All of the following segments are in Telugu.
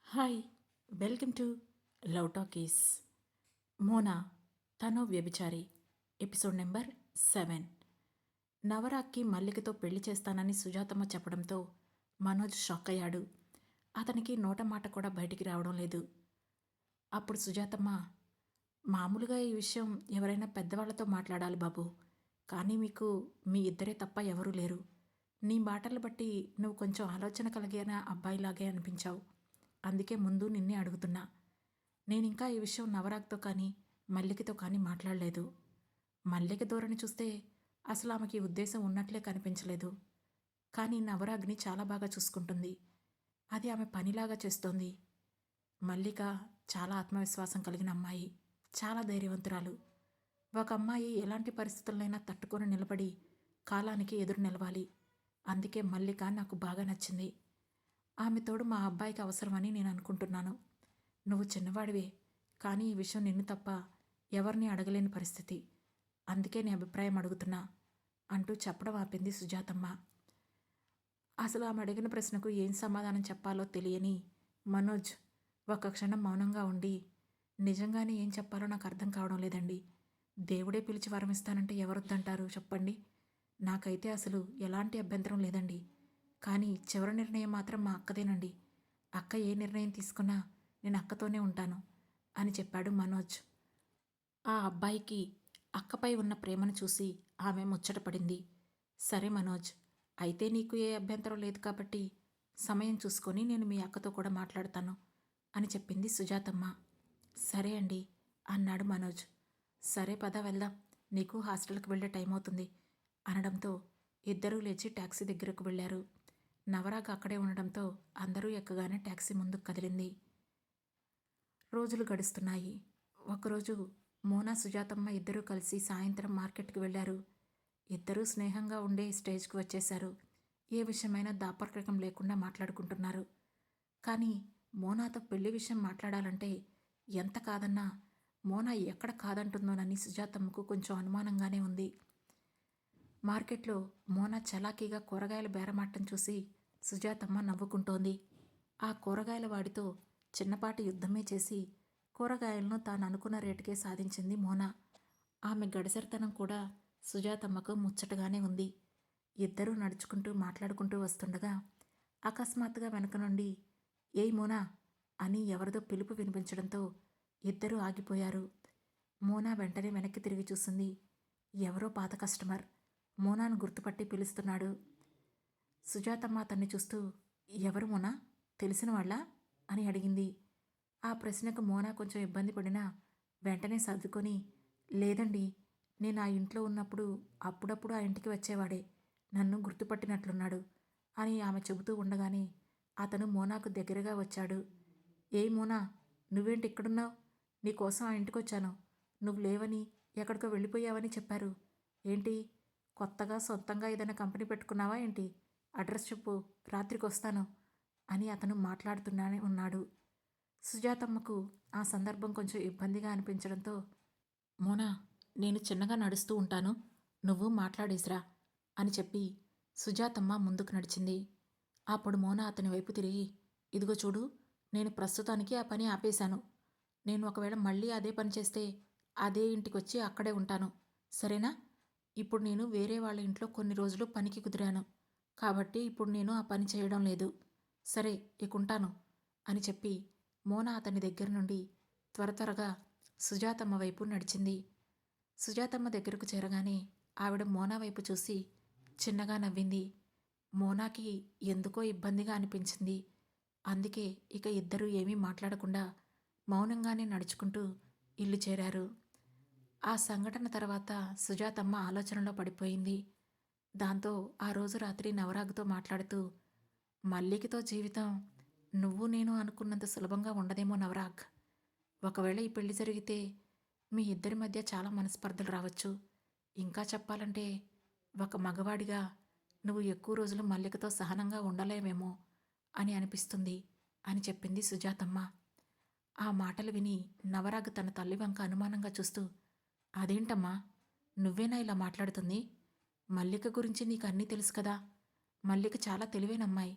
Hi, welcome to love talkies. మోనా తనో వ్యభిచారి ఎపిసోడ్ నెంబర్ 7. నవరాక్కి మల్లికతో పెళ్లి చేస్తానని సుజాతమ్మ చెప్పడంతో మనోజ్ షాక్ అయ్యాడు. అతనికి నోట మాట కూడా బయటికి రావడం లేదు. అప్పుడు సుజాతమ్మ, మామూలుగా ఈ విషయం ఎవరైనా పెద్దవాళ్లతో మాట్లాడాలి బాబు, కానీ మీకు మీ ఇద్దరే తప్ప ఎవరూ లేరు. నీ మాటలు బట్టి నువ్వు కొంచెం ఆలోచన కలిగిన అబ్బాయిలాగే అనిపించావు. అందుకే ముందు నిన్నే అడుగుతున్నా. నేనింకా ఈ విషయం నవరాగ్తో కానీ మల్లికతో కానీ మాట్లాడలేదు. మల్లిక ధోరణి చూస్తే అసలు ఆమెకి ఉద్దేశం ఉన్నట్లే కనిపించలేదు. కానీ నవరాగ్ని చాలా బాగా చూసుకుంటుంది. అది ఆమె పనిలాగా చేస్తోంది. మల్లిక చాలా ఆత్మవిశ్వాసం కలిగిన అమ్మాయి, చాలా ధైర్యవంతురాలు. ఒక అమ్మాయి ఎలాంటి పరిస్థితులైనా తట్టుకొని నిలబడి కాలానికి ఎదురు నిలవాలి. అందుకే మల్లిక నాకు బాగా నచ్చింది. ఆమె తోడు మా అబ్బాయికి అవసరమని నేను అనుకుంటున్నాను. నువ్వు చిన్నవాడివే, కానీ ఈ విషయం నిన్ను తప్ప ఎవరిని అడగలేని పరిస్థితి. అందుకే నీ అభిప్రాయం అడుగుతున్నా అంటూ చెప్పడం ఆపింది సుజాతమ్మ. అసలు ఆమె అడిగిన ప్రశ్నకు ఏం సమాధానం చెప్పాలో తెలియని మనోజ్ ఒక క్షణం మౌనంగా ఉండి, నిజంగానే ఏం చెప్పాలో నాకు అర్థం కావడం లేదండి. దేవుడే పిలిచి వరమిస్తానంటే ఎవరొద్దంటారు చెప్పండి. నాకైతే అసలు ఎలాంటి అభ్యంతరం లేదండి. కానీ చివరి నిర్ణయం మాత్రం మా అక్కదేనండి. అక్క ఏ నిర్ణయం తీసుకున్నా నేను అక్కతోనే ఉంటాను అని చెప్పాడు మనోజ్. ఆ అబ్బాయికి అక్కపై ఉన్న ప్రేమను చూసి ఆమె ముచ్చటపడింది. సరే మనోజ్, అయితే నీకు ఏ అభ్యంతరం లేదు కాబట్టి సమయం చూసుకొని నేను మీ అక్కతో కూడా మాట్లాడతాను అని చెప్పింది సుజాతమ్మ. సరే అండి అన్నాడు మనోజ్. సరే పద వెళ్దాం, నీకు హాస్టల్కి వెళ్ళే టైం అవుతుంది అనడంతో ఇద్దరూ లేచి ట్యాక్సీ దగ్గరకు వెళ్ళారు. నవరాగ్ అక్కడే ఉండడంతో అందరూ ఎక్కగానే ట్యాక్సీ ముందుకు కదిలింది. రోజులు గడుస్తున్నాయి. ఒకరోజు మోనా సుజాతమ్మ ఇద్దరూ కలిసి సాయంత్రం మార్కెట్కి వెళ్ళారు. ఇద్దరూ స్నేహంగా ఉండే స్టేజ్కి వచ్చేశారు. ఏ విషయమైనా దాపరికం లేకుండా మాట్లాడుకుంటున్నారు. కానీ మోనాతో పెళ్లి విషయం మాట్లాడాలంటే ఎంత కాదన్నా మోనా ఎక్కడ కాదంటుందోనని సుజాతమ్మకు కొంచెం అనుమానంగానే ఉంది. మార్కెట్లో మోనా చలాకీగా కూరగాయల బేరమాటం చూసి సుజాతమ్మ నవ్వుకుంటోంది. ఆ కూరగాయల వాడితో చిన్నపాటి యుద్ధమే చేసి కూరగాయలను తాను అనుకున్న రేటుకే సాధించింది మోనా. ఆమె గడసరితనం కూడా సుజాతమ్మకు ముచ్చటగానే ఉంది. ఇద్దరూ నడుచుకుంటూ మాట్లాడుకుంటూ వస్తుండగా అకస్మాత్తుగా వెనక నుండి ఏయ్ మోనా అని ఎవరిదో పిలుపు వినిపించడంతో ఇద్దరూ ఆగిపోయారు. మోనా వెంటనే వెనక్కి తిరిగి చూసింది. ఎవరో పాత కస్టమర్ మోనాను గుర్తుపట్టి పిలుస్తున్నాడు. సుజాతమ్మ అతన్ని చూస్తూ, ఎవరు మోనా, తెలిసిన వాళ్ళ అని అడిగింది. ఆ ప్రశ్నకు మోనా కొంచెం ఇబ్బంది పడినా వెంటనే సర్దుకొని, లేదండి, నేను ఆ ఇంట్లో ఉన్నప్పుడు అప్పుడప్పుడు ఆ ఇంటికి వచ్చేవాడే, నన్ను గుర్తుపట్టినట్లున్నాడు అని ఆమె చెబుతూ ఉండగానే అతను మోనాకు దగ్గరగా వచ్చాడు. ఏయ్ మోనా, నువ్వేంటి ఇక్కడున్నావు? నీకోసం ఆ ఇంటికొచ్చాను. నువ్వు లేవని, ఎక్కడికో వెళ్ళిపోయావని చెప్పారు. ఏంటి, కొత్తగా సొంతంగా ఏదైనా కంపెనీ పెట్టుకున్నావా ఏంటి? అడ్రస్ చెప్పు, రాత్రికి వస్తాను అని అతను మాట్లాడుతూనే ఉన్నాడు. సుజాతమ్మకు ఆ సందర్భం కొంచెం ఇబ్బందిగా అనిపించడంతో, మోనా, నేను చిన్నగా నడుస్తూ ఉంటాను, నువ్వు మాట్లాడేసిరా అని చెప్పి సుజాతమ్మ ముందుకు నడిచింది. అప్పుడు మోనా అతని వైపు తిరిగి, ఇదిగో చూడు, నేను ప్రస్తుతానికి ఆ పని ఆపేశాను. నేను ఒకవేళ మళ్ళీ అదే పని చేస్తే అదే ఇంటికొచ్చి అక్కడే ఉంటాను, సరేనా? ఇప్పుడు నేను వేరే వాళ్ళ ఇంట్లో కొన్ని రోజులు పనికి కుదిరాను కాబట్టి ఇప్పుడు నేను ఆ పని చేయడం లేదు. సరే, ఇకుంటాను అని చెప్పి మోనా అతని దగ్గర నుండి త్వరగా సుజాతమ్మ వైపు నడిచింది. సుజాతమ్మ దగ్గరకు చేరగానే ఆవిడ మోనా వైపు చూసి చిన్నగా నవ్వింది. మోనాకి ఎందుకో ఇబ్బందిగా అనిపించింది. అందుకే ఇక ఇద్దరూ ఏమీ మాట్లాడకుండా మౌనంగానే నడుచుకుంటూ ఇల్లు చేరారు. ఆ సంఘటన తర్వాత సుజాతమ్మ ఆలోచనలో పడిపోయింది. దాంతో ఆ రోజు రాత్రి నవరాగ్తో మాట్లాడుతూ, మల్లికతో జీవితం నువ్వు నేను అనుకున్నంత సులభంగా ఉండదేమో నవరాగ్. ఒకవేళ ఈ పెళ్లి జరిగితే మీ ఇద్దరి మధ్య చాలా మనస్పర్ధలు రావచ్చు. ఇంకా చెప్పాలంటే ఒక మగవాడిగా నువ్వు ఎక్కువ రోజులు మల్లికతో సహనంగా ఉండలేవేమో అని అనిపిస్తుంది అని చెప్పింది సుజాతమ్మ. ఆ మాటలు విని నవరాగ్ తన తల్లి వంక అనుమానంగా చూస్తూ, అదేంటమ్మా, నువ్వేనా ఇలా మాట్లాడుతుంది? మల్లిక గురించి నీకు అన్నీ తెలుసు కదా. మల్లిక చాలా తెలివైనమ్మాయి.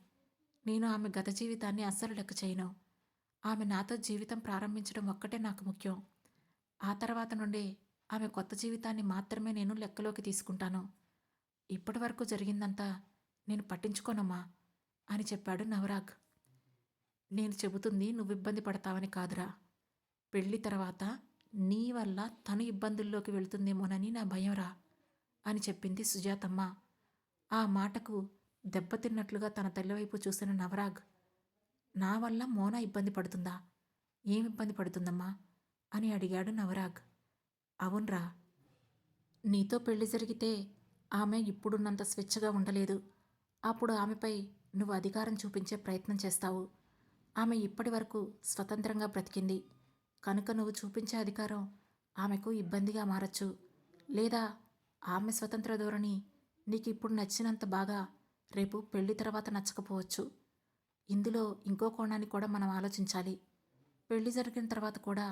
నేను ఆమె గత జీవితాన్ని అస్సలు లెక్క చేయను. ఆమె నాతో జీవితం ప్రారంభించడం ఒక్కటే నాకు ముఖ్యం. ఆ తర్వాత నుండే ఆమె కొత్త జీవితాన్ని మాత్రమే నేను లెక్కలోకి తీసుకుంటాను. ఇప్పటివరకు జరిగిందంతా నేను పట్టించుకోనమ్మా అని చెప్పాడు నవరాగ్. నేను చెబుతుంది నువ్విబ్బంది పడతావని కాదురా. పెళ్లి తర్వాత నీ వల్ల తను ఇబ్బందుల్లోకి వెళ్తుందేమోనని నా భయంరా అని చెప్పింది సుజాతమ్మ. ఆ మాటకు దెబ్బతిన్నట్లుగా తన తల్లివైపు చూసిన నవరాగ్, నా వల్ల మోనా ఇబ్బంది పడుతుందా? ఏమిబ్బంది పడుతుందమ్మా అని అడిగాడు నవరాగ్. అవునరా, నీతో పెళ్లి జరిగితే ఆమె ఇప్పుడున్నంత స్వేచ్ఛగా ఉండలేదు. అప్పుడు ఆమెపై నువ్వు అధికారం చూపించే ప్రయత్నం చేస్తావు. ఆమె ఇప్పటి వరకు స్వతంత్రంగా బ్రతికింది కనుక నువ్వు చూపించే అధికారం ఆమెకు ఇబ్బందిగా మారచ్చు. లేదా ఆమె స్వతంత్ర ధోరణి నీకు ఇప్పుడు నచ్చినంత బాగా రేపు పెళ్లి తర్వాత నచ్చకపోవచ్చు. ఇందులో ఇంకో కోణాన్ని కూడా మనం ఆలోచించాలి. పెళ్లి జరిగిన తర్వాత కూడా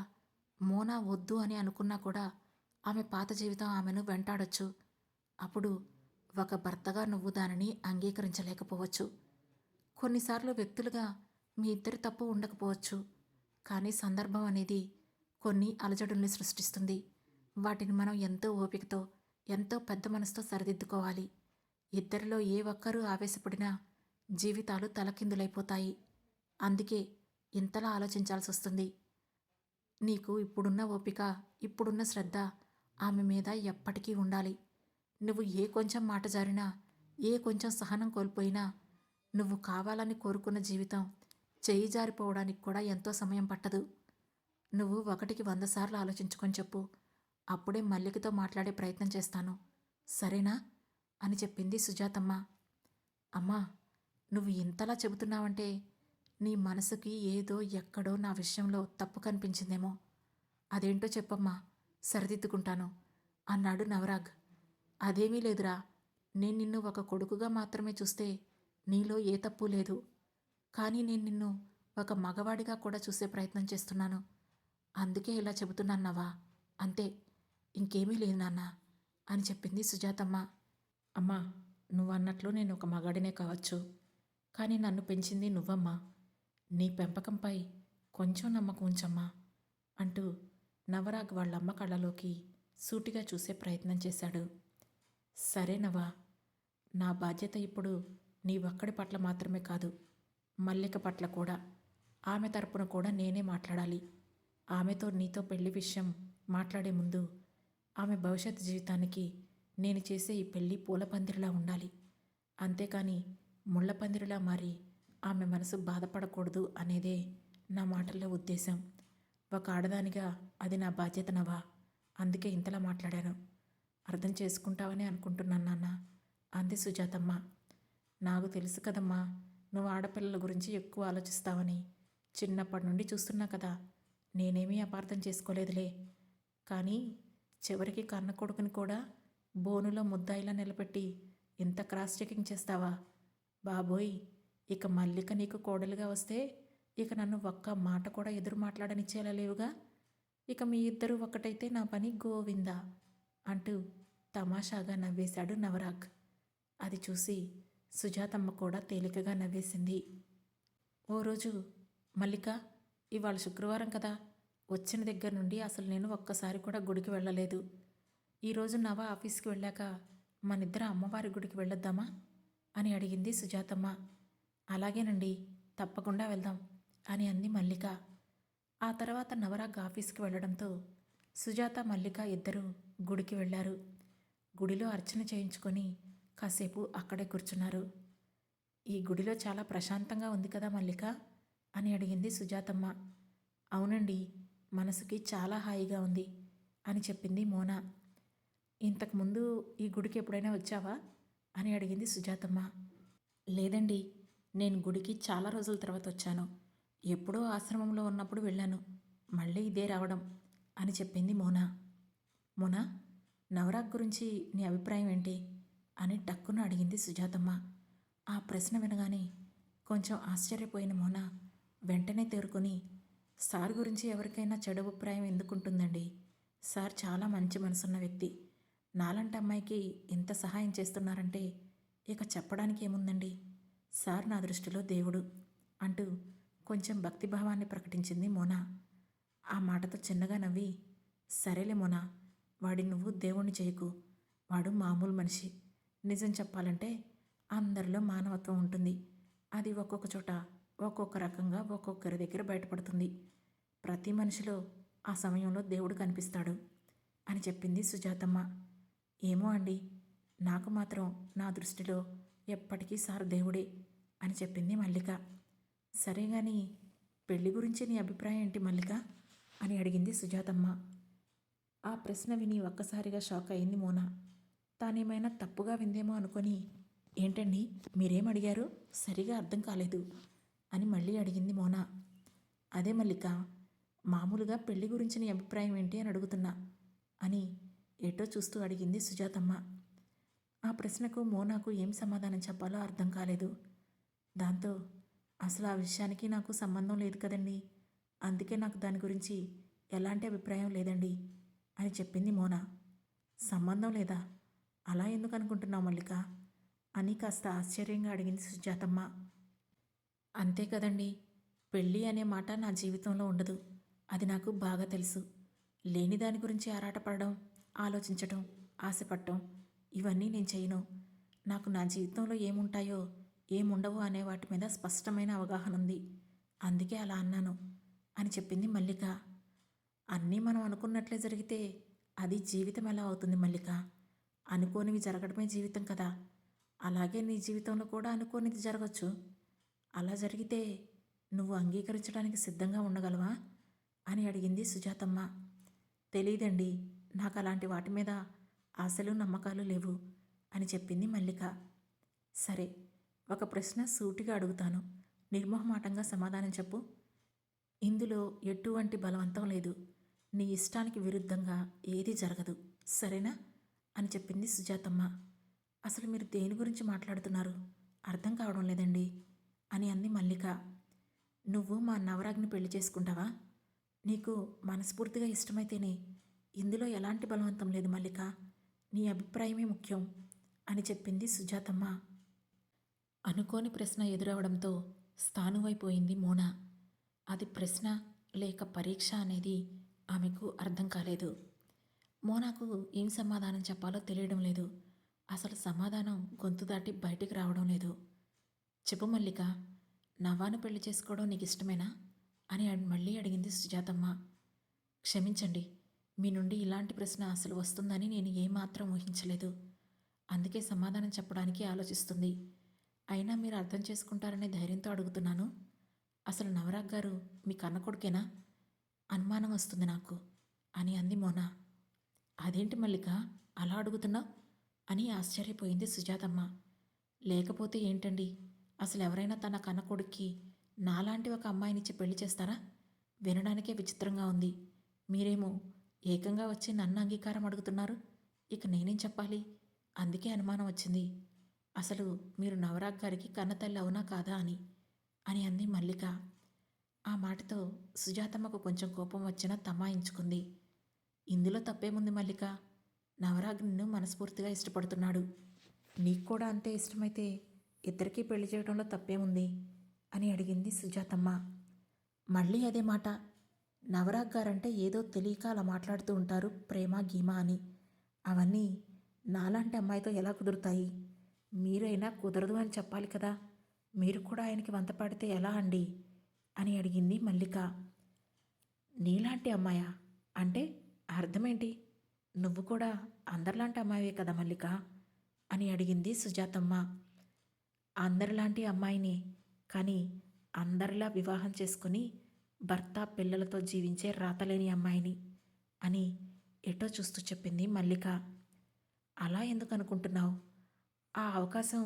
మోనా వద్దు అని అనుకున్నా కూడా ఆమె పాత జీవితం ఆమెను వెంటాడొచ్చు. అప్పుడు ఒక భర్తగా నువ్వు దానిని అంగీకరించలేకపోవచ్చు. కొన్నిసార్లు వ్యక్తులుగా మీ ఇద్దరి తప్పు ఉండకపోవచ్చు. కానీ సందర్భం అనేది కొన్ని అలజడుల్ని సృష్టిస్తుంది. వాటిని మనం ఎంతో ఓపికతో, ఎంతో పెద్ద మనసుతో సరిదిద్దుకోవాలి. ఇద్దరిలో ఏ ఒక్కరూ ఆవేశపడినా జీవితాలు తలకిందులైపోతాయి. అందుకే ఇంతలా ఆలోచించాల్సి వస్తుంది. నీకు ఇప్పుడున్న ఓపిక, ఇప్పుడున్న శ్రద్ధ ఆమె మీద ఎప్పటికీ ఉండాలి. నువ్వు ఏ కొంచెం మాట జారినా, ఏ కొంచెం సహనం కోల్పోయినా నువ్వు కావాలని కోరుకున్న జీవితం చేయి జారిపోవడానికి కూడా ఎంతో సమయం పట్టదు. నువ్వు 1కి 100 సార్లు ఆలోచించుకొని చెప్పు. అప్పుడే మల్లికతో మాట్లాడే ప్రయత్నం చేస్తాను. సరేనా అని చెప్పింది సుజాతమ్మ. అమ్మా, నువ్వు ఇంతలా చెబుతున్నావంటే నీ మనసుకి ఏదో ఎక్కడో నా విషయంలో తప్పు కనిపించిందేమో. అదేంటో చెప్పమ్మా, సరిదిద్దుకుంటాను అన్నాడు నవరాగ్. అదేమీ లేదురా, నేను నిన్ను ఒక కొడుకుగా మాత్రమే చూస్తే నీలో ఏ తప్పు లేదు. కానీ నేను నిన్ను ఒక మగవాడిగా కూడా చూసే ప్రయత్నం చేస్తున్నాను. అందుకే ఇలా చెబుతున్నాన్నవా, అంతే, ఇంకేమీ లేదు నాన్న అని చెప్పింది సుజాతమ్మ. అమ్మా, నువ్వన్నట్లు నేను ఒక మగాడినే కావచ్చు, కానీ నన్ను పెంచింది నువ్వమ్మా. నీ పెంపకంపై కొంచెం నమ్మకం ఉంచమ్మా అంటూ నవరాగ్ వాళ్ళమ్మ కళ్ళలోకి సూటిగా చూసే ప్రయత్నం చేశాడు. సరేనవా, నా బాధ్యత ఇప్పుడు నీ ఒక్కడి పట్ల మాత్రమే కాదు, మల్లిక పట్ల కూడా. ఆమె తరపున కూడా నేనే మాట్లాడాలి. ఆమెతో నీతో పెళ్లి విషయం మాట్లాడే ముందు ఆమె భవిష్యత్ జీవితానికి నేను చేసే ఈ పెళ్ళి పూల పందిరిలా ఉండాలి. అంతేకాని ముళ్ళ పందిరిలా మారి ఆమె మనసు బాధపడకూడదు అనేదే నా మాటల్లో ఉద్దేశం. ఒక ఆడదానిగా అది నా బాధ్యతనవా, అందుకే ఇంతలా మాట్లాడాను. అర్థం చేసుకుంటావని అనుకుంటున్నాను నాన్న అంది సుజాతమ్మ. నాకు తెలుసు కదమ్మా, నువ్వు ఆడపిల్లల గురించి ఎక్కువ ఆలోచిస్తావని. చిన్నప్పటి నుండి చూస్తున్నా కదా, నేనేమీ అపార్థం చేసుకోలేదులే. కానీ చివరికి కన్న కొడుకుని కూడా బోనులో ముద్దాయిలా నిలబెట్టి ఇంత క్రాస్ చెకింగ్ చేస్తావా? బాబోయ్, ఇక మల్లిక నీకు కోడలుగా వస్తే ఇక నన్ను ఒక్క మాట కూడా ఎదురు మాట్లాడనిచ్చేలా లేవుగా. ఇక మీ ఇద్దరూ ఒక్కటైతే నా పని గోవిందా అంటూ తమాషాగా నవ్వేశాడు నవరాగ్. అది చూసి సుజాతమ్మ కూడా తేలికగా నవ్వేసింది. ఓ రోజు, మల్లిక, ఇవాళ శుక్రవారం కదా, వచ్చిన దగ్గర నుండి అసలు నేను ఒక్కసారి కూడా గుడికి వెళ్ళలేదు. ఈరోజు నవ ఆఫీస్కి వెళ్ళాక మనిద్దరం అమ్మవారి గుడికి వెళ్ళొద్దామా అని అడిగింది సుజాతమ్మ. అలాగేనండి, తప్పకుండా వెళ్దాం అని అంది మల్లిక. ఆ తర్వాత నవరాగ్ ఆఫీస్కి వెళ్ళడంతో సుజాత, మల్లిక ఇద్దరూ గుడికి వెళ్ళారు. గుడిలో అర్చన చేయించుకొని కాసేపు అక్కడే కూర్చున్నారు. ఈ గుడిలో చాలా ప్రశాంతంగా ఉంది కదా మల్లిక అని అడిగింది సుజాతమ్మ. అవునండి, మనసుకి చాలా హాయిగా ఉంది అని చెప్పింది మోనా. ఇంతకుముందు ఈ గుడికి ఎప్పుడైనా వచ్చావా అని అడిగింది సుజాతమ్మ. లేదండి, నేను గుడికి చాలా రోజుల తర్వాత వచ్చాను. ఎప్పుడో ఆశ్రమంలో ఉన్నప్పుడు వెళ్ళాను, మళ్ళీ ఇదే రావడం అని చెప్పింది మోనా. మోనా, నవరాగ్ గురించి నీ అభిప్రాయం ఏంటి అని టక్కున అడిగింది సుజాతమ్మ. ఆ ప్రశ్న వినగానే కొంచెం ఆశ్చర్యపోయిన మోనా వెంటనే తేరుకొని, సార్ గురించి ఎవరికైనా చెడు అభిప్రాయం ఎందుకుంటుందండి? సార్ చాలా మంచి మనసున్న వ్యక్తి. నాలంటి అమ్మాయికి ఇంత సహాయం చేస్తున్నారంటే ఇక చెప్పడానికి ఏముందండి? సార్ నా దృష్టిలో దేవుడు అంటూ కొంచెం భక్తిభావాన్ని ప్రకటించింది మోనా. ఆ మాటతో చిన్నగా నవ్వి, సరేలే మోనా, వాడిని నువ్వు దేవుణ్ణి చేయకు. వాడు మామూలు మనిషి. నిజం చెప్పాలంటే అందరిలో మానవత్వం ఉంటుంది. అది ఒక్కొక్క చోట ఒక్కొక్క రకంగా ఒక్కొక్కరి దగ్గర బయటపడుతుంది. ప్రతి మనిషిలో ఆ సమయంలో దేవుడు కనిపిస్తాడు అని చెప్పింది సుజాతమ్మ. ఏమో అండి, నాకు మాత్రం నా దృష్టిలో ఎప్పటికీ సార్ దేవుడే అని చెప్పింది మల్లిక. సరే గాని పెళ్లి గురించి నీ అభిప్రాయం ఏంటి మల్లిక అని అడిగింది సుజాతమ్మ. ఆ ప్రశ్న విని ఒక్కసారిగా షాక్ అయింది మోనా. తానేమైనా తప్పుగా విందేమో అనుకొని, ఏంటండి మీరేం అడిగారు, సరిగా అర్థం కాలేదు అని మళ్ళీ అడిగింది మోనా. అదే మల్లిక, మామూలుగా పెళ్లి గురించి నీ అభిప్రాయం ఏంటి అని అడుగుతున్నా అని ఎటో చూస్తూ అడిగింది సుజాతమ్మ. ఆ ప్రశ్నకు మోనాకు ఏం సమాధానం చెప్పాలో అర్థం కాలేదు. దాంతో, అసలు ఆ విషయానికి నాకు సంబంధం లేదు కదండి, అందుకే నాకు దాని గురించి ఎలాంటి అభిప్రాయం లేదండి అని చెప్పింది మోనా. సంబంధం లేదా? అలా ఎందుకు అనుకుంటున్నావు మల్లిక అని కాస్త ఆశ్చర్యంగా అడిగింది సుజాతమ్మ. అంతే కదండి, పెళ్ళి అనే మాట నా జీవితంలో ఉండదు. అది నాకు బాగా తెలుసు. లేని దాని గురించి ఆరాటపడడం, ఆలోచించటం, ఆశపడటం ఇవన్నీ నేను చేయను. నాకు నా జీవితంలో ఏముంటాయో ఏముండవో అనే వాటి మీద స్పష్టమైన అవగాహన ఉంది. అందుకే అలా అన్నాను అని చెప్పింది మల్లిక. అన్నీ మనం అనుకున్నట్లే జరిగితే అది జీవితం ఎలా అవుతుంది మల్లిక? అనుకోనివి జరగడమే జీవితం కదా. అలాగే నీ జీవితంలో కూడా అనుకోనిది జరగచ్చు. అలా జరిగితే నువ్వు అంగీకరించడానికి సిద్ధంగా ఉండగలవా అని అడిగింది సుజాతమ్మ. తెలీదండి, నాకు అలాంటి వాటి మీద ఆశలు నమ్మకాలు లేవు అని చెప్పింది మల్లిక. సరే, ఒక ప్రశ్న సూటిగా అడుగుతాను, నిర్మోహమాటంగా సమాధానం చెప్పు. ఇందులో ఎటువంటి బలవంతం లేదు. నీ ఇష్టానికి విరుద్ధంగా ఏదీ జరగదు, సరేనా అని చెప్పింది సుజాతమ్మ. అసలు మీరు దేని గురించి మాట్లాడుతున్నారు, అర్థం కావడం లేదండి అని అంది మల్లిక. నువ్వు మా నవరాజ్ని పెళ్లి చేసుకుంటావా? నీకు మనస్ఫూర్తిగా ఇష్టమైతేనే. ఇందులో ఎలాంటి బలవంతం లేదు మల్లిక, నీ అభిప్రాయమే ముఖ్యం అని చెప్పింది సుజాతమ్మ. అనుకోని ప్రశ్న ఎదురవడంతో స్థాణువైపోయింది మోనా. అది ప్రశ్న లేక పరీక్ష అనేది ఆమెకు అర్థం కాలేదు. మోనాకు ఏం సమాధానం చెప్పాలో తెలియడం లేదు. అసలు సమాధానం గొంతు దాటి బయటికి రావడం లేదు. చెప్పు మల్లిక, నవ్వాను పెళ్లి చేసుకోవడం నీకు ఇష్టమేనా అని మళ్ళీ అడిగింది సుజాతమ్మ. క్షమించండి, మీ నుండి ఇలాంటి ప్రశ్న అసలు వస్తుందని నేను ఏమాత్రం ఊహించలేదు. అందుకే సమాధానం చెప్పడానికి ఆలోచిస్తుంది. అయినా మీరు అర్థం చేసుకుంటారనే ధైర్యంతో అడుగుతున్నాను. అసలు నవరాగ్ గారు మీ కన్న కొడుకేనా? అనుమానం వస్తుంది నాకు అని అంది మోనా. అదేంటి మల్లిక అలా అడుగుతున్నావు అని ఆశ్చర్యపోయింది సుజాతమ్మ. లేకపోతే ఏంటండి, అసలు ఎవరైనా తన కన్న కొడుక్కి నాలాంటి ఒక అమ్మాయినిచ్చి పెళ్లి చేస్తారా? వినడానికే విచిత్రంగా ఉంది. మీరేమో ఏకంగా వచ్చి నన్ను అంగీకారం అడుగుతున్నారు. ఇక నేనేం చెప్పాలి? అందుకే అనుమానం వచ్చింది. అసలు మీరు నవరాగ్ గారికి కన్నతల్లి అవునా కాదా అని అంది మల్లిక. ఆ మాటతో సుజాతమ్మకు కొంచెం కోపం వచ్చినా తమాయించుకుంది. ఇందులో తప్పేముంది మల్లిక? నవరాగ్ నిన్ను మనస్ఫూర్తిగా ఇష్టపడుతున్నాడు. నీకు కూడా అంతే ఇష్టమైతే ఇద్దరికీ పెళ్లి చేయడంలో తప్పేముంది అని అడిగింది సుజాతమ్మ. మళ్ళీ అదే మాట. నవరాగ్ గారంటే ఏదో తెలియక అలా మాట్లాడుతూ ఉంటారు, ప్రేమ గీమ అని. అవన్నీ నాలాంటి అమ్మాయితో ఎలా కుదురుతాయి? మీరైనా కుదరదు అని చెప్పాలి కదా. మీరు కూడా ఆయనకి వంత పాడితే ఎలా అండి అని అడిగింది మల్లిక. నీలాంటి అమ్మాయా అంటే అర్థమేంటి? నువ్వు కూడా అందరిలాంటి అమ్మాయివే కదా మల్లిక అని అడిగింది సుజాతమ్మ. అందరిలాంటి అమ్మాయిని, కానీ అందరిలా వివాహం చేసుకుని భర్త పిల్లలతో జీవించే రాతలేని అమ్మాయిని అని ఎటో చూస్తూ చెప్పింది మల్లిక. అలా ఎందుకు అనుకుంటున్నావు? ఆ అవకాశం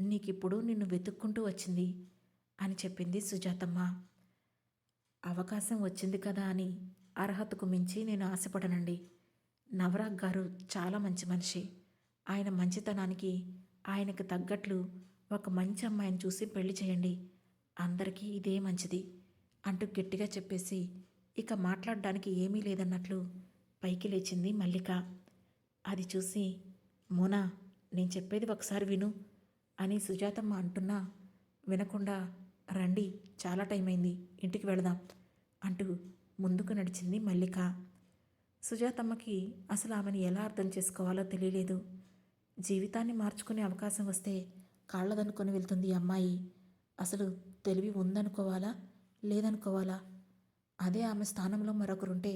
నీకిప్పుడు నిన్ను వెతుక్కుంటూ వచ్చింది అని చెప్పింది సుజాతమ్మ. అవకాశం వచ్చింది కదా అని అర్హతకు మించి నేను ఆశపడనండి. నవరాగ్ గారు చాలా మంచి మనిషి. ఆయన మంచితనానికి ఆయనకు తగ్గట్లు ఒక మంచి అమ్మాయిని చూసి పెళ్లి చేయండి. అందరికీ ఇదే మంచిది అంటూ గట్టిగా చెప్పేసి ఇక మాట్లాడడానికి ఏమీ లేదన్నట్లు పైకి లేచింది మల్లిక. అది చూసి, మోనా, నేను చెప్పేది ఒకసారి విను అని సుజాతమ్మ అంటున్నా వినకుండా రండి, చాలా టైం అయింది, ఇంటికి వెళదాం అంటూ ముందుకు నడిచింది మల్లిక. సుజాతమ్మకి అసలు ఆమెను ఎలా అర్థం చేసుకోవాలో తెలియలేదు. జీవితాన్ని మార్చుకునే అవకాశం వస్తే కాళ్ళదనుకొని వెళ్తుంది ఈ అమ్మాయి. అసలు తెలివి ఉందనుకోవాలా లేదనుకోవాలా? అదే ఆమె స్థానంలో మరొకరుంటే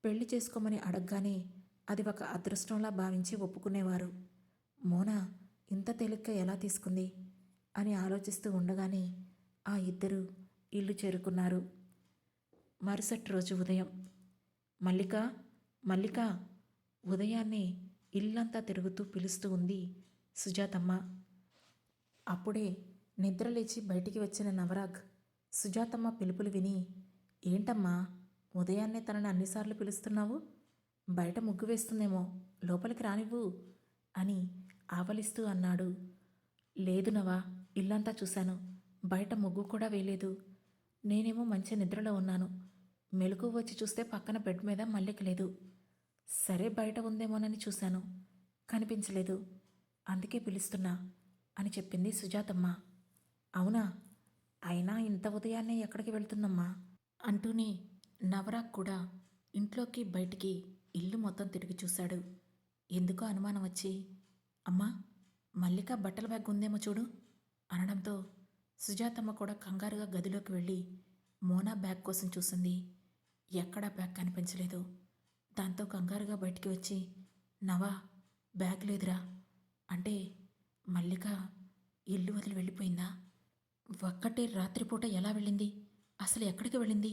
పెళ్లి చేసుకోమని అడగగానే అది ఒక అదృష్టంలా భావించి ఒప్పుకునేవారు. మోనా ఇంత తేలిగ్గా ఎలా తీసుకుంది అని ఆలోచిస్తూ ఉండగానే ఆ ఇద్దరు ఇల్లు చేరుకున్నారు. మరుసటి రోజు ఉదయం, మల్లిక, మల్లిక, ఉదయాన్నే ఇల్లంతా తిరుగుతూ పిలుస్తూ ఉంది సుజాతమ్మ. అప్పుడే నిద్రలేచి బయటికి వచ్చిన నవరాగ్ సుజాతమ్మ పిలుపులు విని, ఏంటమ్మా ఉదయాన్నే తనని అన్నిసార్లు పిలుస్తున్నావు? బయట ముగ్గు వేస్తుందేమో, లోపలికి రానివ్వు అని ఆవలిస్తూ అన్నాడు. లేదు నవా, ఇల్లంతా చూశాను, బయట ముగ్గు కూడా వేయలేదు. నేనేమో మంచి నిద్రలో ఉన్నాను. మెలకు వచ్చి చూస్తే పక్కన బెడ్ మీద మల్లిక లేదు. సరే బయట ఉందేమోనని చూశాను, కనిపించలేదు, అందుకే పిలుస్తున్నా అని చెప్పింది సుజాతమ్మ. అవునా, అయినా ఇంత ఉదయాన్నే ఎక్కడికి వెళ్తుందమ్మా అంటూనే నవరాగ్ కూడా ఇంట్లోకి బయటికి ఇల్లు మొత్తం తిరిగి చూశాడు. ఎందుకో అనుమానం వచ్చి, అమ్మా మల్లిక బట్టల బ్యాగ్ ఉందేమో చూడు అనడంతో సుజాతమ్మ కూడా కంగారుగా గదిలోకి వెళ్ళి మోనా బ్యాగ్ కోసం చూసింది. ఎక్కడా బ్యాగ్ కనిపించలేదు. దాంతో కంగారుగా బయటికి వచ్చి, నవా బ్యాగ్ లేదురా అంటే మల్లిక ఇల్లు వదిలి వెళ్ళిపోయిందా? ఒక్కటే రాత్రిపూట ఎలా వెళ్ళింది, అసలు ఎక్కడికి వెళ్ళింది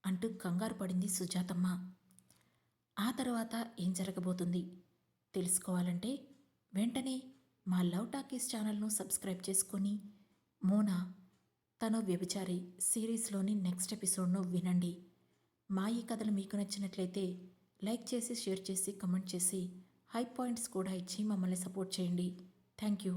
అంటూ కంగారు పడింది సుజాతమ్మ. ఆ తర్వాత ఏం జరగబోతుంది తెలుసుకోవాలంటే వెంటనే మా లవ్ టాకీస్ ఛానల్ను సబ్స్క్రైబ్ చేసుకొని మోనా తను వ్యభిచారి సిరీస్లోని నెక్స్ట్ ఎపిసోడ్ను వినండి. మా ఈ కథలు మీకు నచ్చినట్లయితే లైక్ చేసి, షేర్ చేసి, కమెంట్ చేసి, హై పాయింట్స్ కూడా ఇచ్చి మమ్మల్ని సపోర్ట్ చేయండి. Thank you.